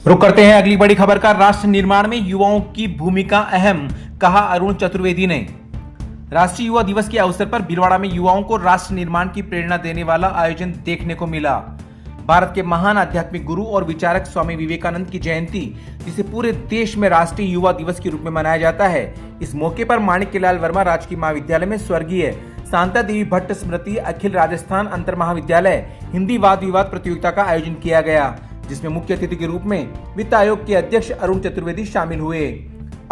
रुक करते हैं अगली बड़ी खबर का। राष्ट्र निर्माण में युवाओं की भूमिका अहम, कहा अरुण चतुर्वेदी ने। राष्ट्रीय युवा दिवस के अवसर पर भीलवाड़ा में युवाओं को राष्ट्र निर्माण की प्रेरणा देने वाला आयोजन देखने को मिला। भारत के महान आध्यात्मिक गुरु और विचारक स्वामी विवेकानंद की जयंती, जिसे पूरे देश में राष्ट्रीय युवा दिवस के रूप में मनाया जाता है, इस मौके पर माणिक्यलाल वर्मा राजकीय महाविद्यालय में स्वर्गीय शांता देवी भट्ट स्मृति अखिल राजस्थान अंतर महाविद्यालय हिंदी वाद विवाद प्रतियोगिता का आयोजन किया गया, जिसमें मुख्य अतिथि के रूप में वित्त आयोग के अध्यक्ष अरुण चतुर्वेदी शामिल हुए।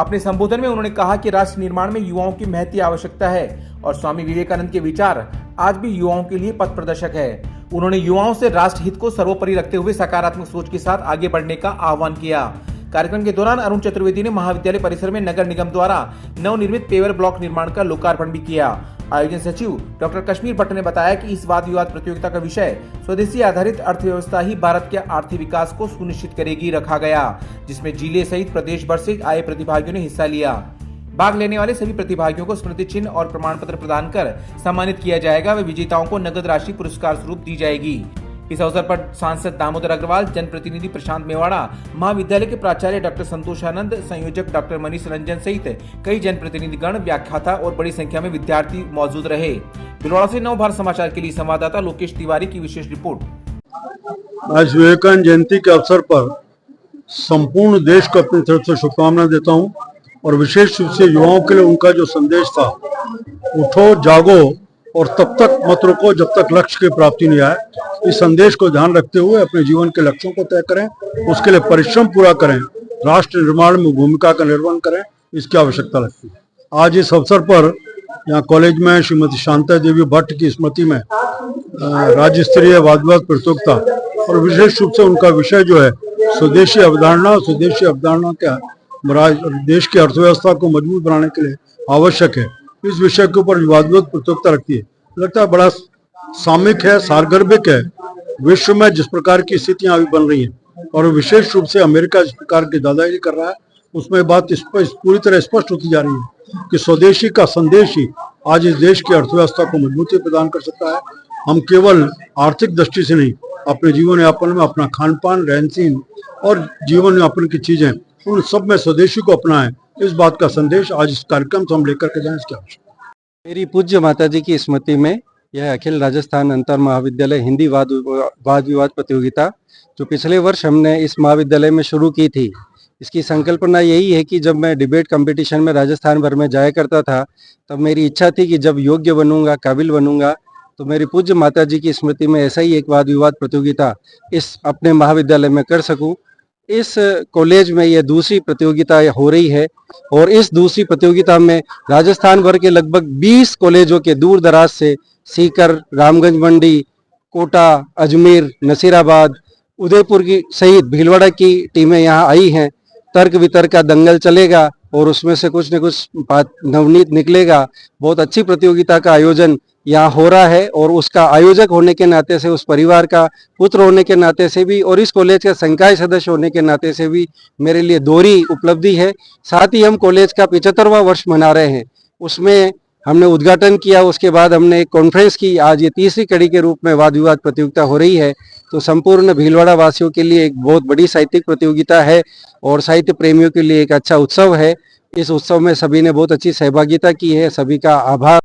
अपने संबोधन में उन्होंने कहा कि राष्ट्र निर्माण में युवाओं की महती आवश्यकता है और स्वामी विवेकानंद के विचार आज भी युवाओं के लिए पथ प्रदर्शक है। उन्होंने युवाओं से राष्ट्र हित को सर्वोपरि रखते हुए सकारात्मक सोच के साथ आगे बढ़ने का आह्वान किया। कार्यक्रम के दौरान अरुण चतुर्वेदी ने महाविद्यालय परिसर में नगर निगम द्वारा नवनिर्मित पेवर ब्लॉक निर्माण का लोकार्पण भी किया। आयोजन सचिव डॉक्टर कश्मीर भट्ट ने बताया कि इस वाद विवाद प्रतियोगिता का विषय स्वदेशी आधारित अर्थव्यवस्था ही भारत के आर्थिक विकास को सुनिश्चित करेगी रखा गया, जिसमें जिले सहित प्रदेश भर से आए प्रतिभागियों ने हिस्सा लिया। भाग लेने वाले सभी प्रतिभागियों को स्मृति चिन्ह और प्रमाण पत्र प्रदान कर सम्मानित किया जाएगा व विजेताओं को नगद राशि पुरस्कार स्वरूप दी जाएगी। इस अवसर पर सांसद दामोदर अग्रवाल, जनप्रतिनिधि प्रशांत मेवाड़ा, महाविद्यालय के प्राचार्य डॉक्टर संतोषानंद, संयोजक डॉक्टर मनीष रंजन सहित कई जनप्रतिनिधिगण, व्याख्याता और बड़ी संख्या में विद्यार्थी मौजूद रहे। भीलवाड़ा से नवभारत समाचार के लिए संवाददाता लोकेश तिवारी की विशेष रिपोर्ट। आज विवेकानंद जयंती के अवसर पर संपूर्ण देश को अपनी तरफ से शुभकामनाएं देता हूं और विशेष रूप से युवाओं के लिए उनका जो संदेश था, उठो जागो और तब तक मत रुको जब तक लक्ष्य की प्राप्ति नहीं आए, इस संदेश को ध्यान रखते हुए अपने जीवन के लक्ष्यों को तय करें, उसके लिए परिश्रम पूरा करें, राष्ट्र निर्माण में भूमिका का निर्वहन करें, इसकी आवश्यकता लगती है। आज इस अवसर पर यहाँ कॉलेज में श्रीमती शांता देवी भट्ट की स्मृति में राज्य स्तरीय वाद विवाद प्रतियोगिता और विशेष रूप से उनका विषय जो है स्वदेशी अवधारणा क्या देश की अर्थव्यवस्था को मजबूत बनाने के लिए आवश्यक है, इस विषय के ऊपर वाद विवाद प्रतियोगिता रखती है। लगता है बड़ा सामयिक है, सारगर्भिक है। विश्व में जिस प्रकार की स्थितियां अभी बन रही हैं और विशेष रूप से अमेरिका जिस प्रकार की दादागिरी कर रहा है, उसमें बात पूरी तरह स्पष्ट होती जा रही है कि स्वदेशी का संदेश ही आज इस देश की अर्थव्यवस्था को मजबूती प्रदान कर सकता है। हम केवल आर्थिक दृष्टि से नहीं, अपने जीवन यापन में अपना खान पान, रहन सहन और जीवन यापन की चीजें, उन सब में स्वदेशी को अपनाएं, इस बात का संदेश आज इस कार्यक्रम से हम लेकर के जाएं, इसकी आवश्यकता है। मेरी पूज्य माताजी की स्मृति में यह अखिल राजस्थान अंतर महाविद्यालय हिंदी वाद विवाद प्रतियोगिता जो पिछले वर्ष हमने इस महाविद्यालय में शुरू की थी, इसकी संकल्पना यही है कि जब मैं डिबेट कंपटीशन में राजस्थान भर में जाया करता था, तब मेरी इच्छा थी कि जब योग्य बनूंगा, काबिल बनूंगा, तो मेरी पूज्य माताजी की स्मृति में ऐसा ही एक वाद विवाद प्रतियोगिता इस अपने महाविद्यालय में कर सकूं। इस कॉलेज में यह दूसरी प्रतियोगिता हो रही है और इस दूसरी प्रतियोगिता में राजस्थान भर के लगभग 20 कॉलेजों के दूर दराज से सीकर, रामगंज मंडी, कोटा, अजमेर, नसीराबाद, उदयपुर की सहित भीलवाड़ा की टीमें यहाँ आई हैं। तर्क वितर्क का दंगल चलेगा और उसमें से कुछ न कुछ बात नवनीत निकलेगा। बहुत अच्छी प्रतियोगिता का आयोजन यहाँ हो रहा है और उसका आयोजक होने के नाते से, उस परिवार का पुत्र होने के नाते से भी और इस कॉलेज का संकाय सदस्य होने के नाते से भी मेरे लिए दोहरी उपलब्धि है। साथ ही हम कॉलेज का 75वां वर्ष मना रहे हैं, उसमें हमने उद्घाटन किया, उसके बाद हमने एक कॉन्फ्रेंस की। आज ये तीसरी कड़ी के रूप में वाद विवाद प्रतियोगिता हो रही है, तो संपूर्ण भीलवाड़ा वासियों के लिए एक बहुत बड़ी साहित्यिक प्रतियोगिता है और साहित्य प्रेमियों के लिए एक अच्छा उत्सव है। इस उत्सव में सभी ने बहुत अच्छी सहभागिता की है, सभी का आभार।